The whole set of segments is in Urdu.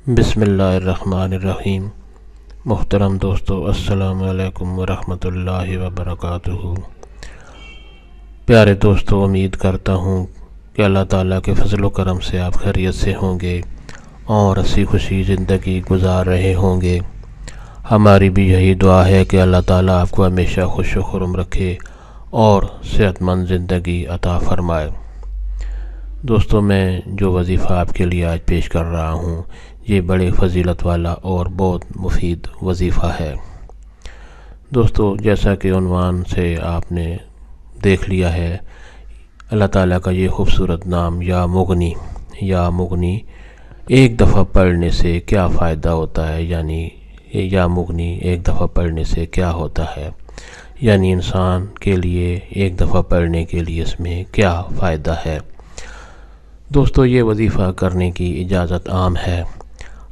بسم اللہ الرحمن الرحیم۔ محترم دوستو، السلام علیکم ورحمۃ اللہ وبرکاتہ۔ پیارے دوستو، امید کرتا ہوں کہ اللہ تعالیٰ کے فضل و کرم سے آپ خیریت سے ہوں گے اور ہنسی خوشی زندگی گزار رہے ہوں گے۔ ہماری بھی یہی دعا ہے کہ اللہ تعالیٰ آپ کو ہمیشہ خوش و خرم رکھے اور صحت مند زندگی عطا فرمائے۔ دوستو، میں جو وظیفہ آپ کے لیے آج پیش کر رہا ہوں، یہ بڑے فضیلت والا اور بہت مفید وظیفہ ہے۔ دوستو، جیسا کہ عنوان سے آپ نے دیکھ لیا ہے، اللہ تعالیٰ کا یہ خوبصورت نام یا مغنی ایک دفعہ پڑھنے سے کیا فائدہ ہوتا ہے، یعنی یا مغنی ایک دفعہ پڑھنے سے کیا ہوتا ہے، یعنی انسان کے لیے ایک دفعہ پڑھنے کے لیے اس میں کیا فائدہ ہے۔ دوستو، یہ وظیفہ کرنے کی اجازت عام ہے،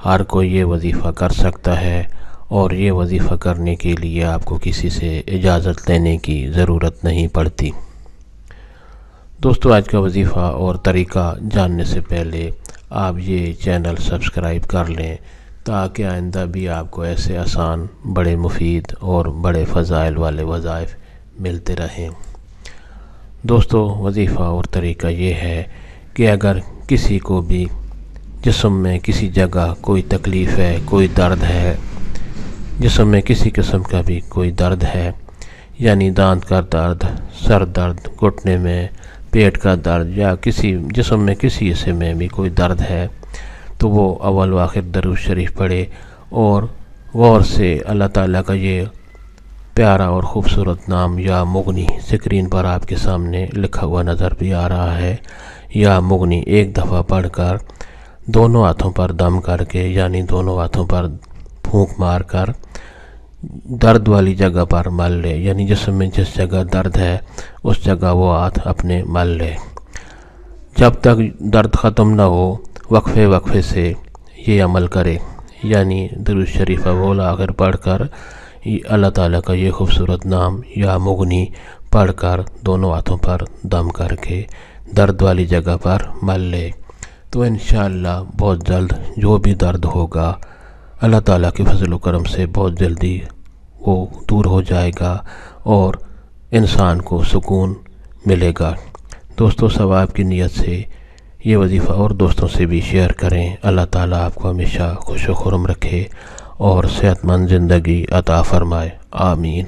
ہر کوئی یہ وظیفہ کر سکتا ہے اور یہ وظیفہ کرنے کے لیے آپ کو کسی سے اجازت لینے کی ضرورت نہیں پڑتی۔ دوستو، آج کا وظیفہ اور طریقہ جاننے سے پہلے آپ یہ چینل سبسکرائب کر لیں تاکہ آئندہ بھی آپ کو ایسے آسان، بڑے مفید اور بڑے فضائل والے وظائف ملتے رہیں۔ دوستو، وظیفہ اور طریقہ یہ ہے کہ اگر کسی کو بھی جسم میں کسی جگہ کوئی تکلیف ہے، کوئی درد ہے، جسم میں کسی قسم کا بھی کوئی درد ہے، یعنی دانت کا درد، سر درد، گھٹنے میں پیٹ کا درد، یا کسی جسم میں کسی حصے میں بھی کوئی درد ہے، تو وہ اول و آخر درود شریف پڑھے اور غور سے اللہ تعالیٰ کا یہ پیارا اور خوبصورت نام یا مغنی اسکرین پر آپ کے سامنے لکھا ہوا نظر بھی آ رہا ہے، یا مغنی ایک دفعہ پڑھ کر دونوں ہاتھوں پر دم کر کے، یعنی دونوں ہاتھوں پر پھونک مار کر درد والی جگہ پر مل لے، یعنی جسم میں جس جگہ درد ہے اس جگہ وہ ہاتھ اپنے مل لے۔ جب تک درد ختم نہ ہو وقفے سے یہ عمل کرے، یعنی درود شریف اول آخر پڑھ کر اللہ تعالیٰ کا یہ خوبصورت نام یا مغنی پڑھ کر دونوں ہاتھوں پر دم کر کے درد والی جگہ پر مل لے، تو انشاءاللہ بہت جلد جو بھی درد ہوگا اللہ تعالیٰ کے فضل و کرم سے بہت جلدی وہ دور ہو جائے گا اور انسان کو سکون ملے گا۔ دوستو، ثواب کی نیت سے یہ وظیفہ اور دوستوں سے بھی شیئر کریں۔ اللہ تعالیٰ آپ کو ہمیشہ خوش و خرم رکھے اور صحت مند زندگی عطا فرمائے، آمین۔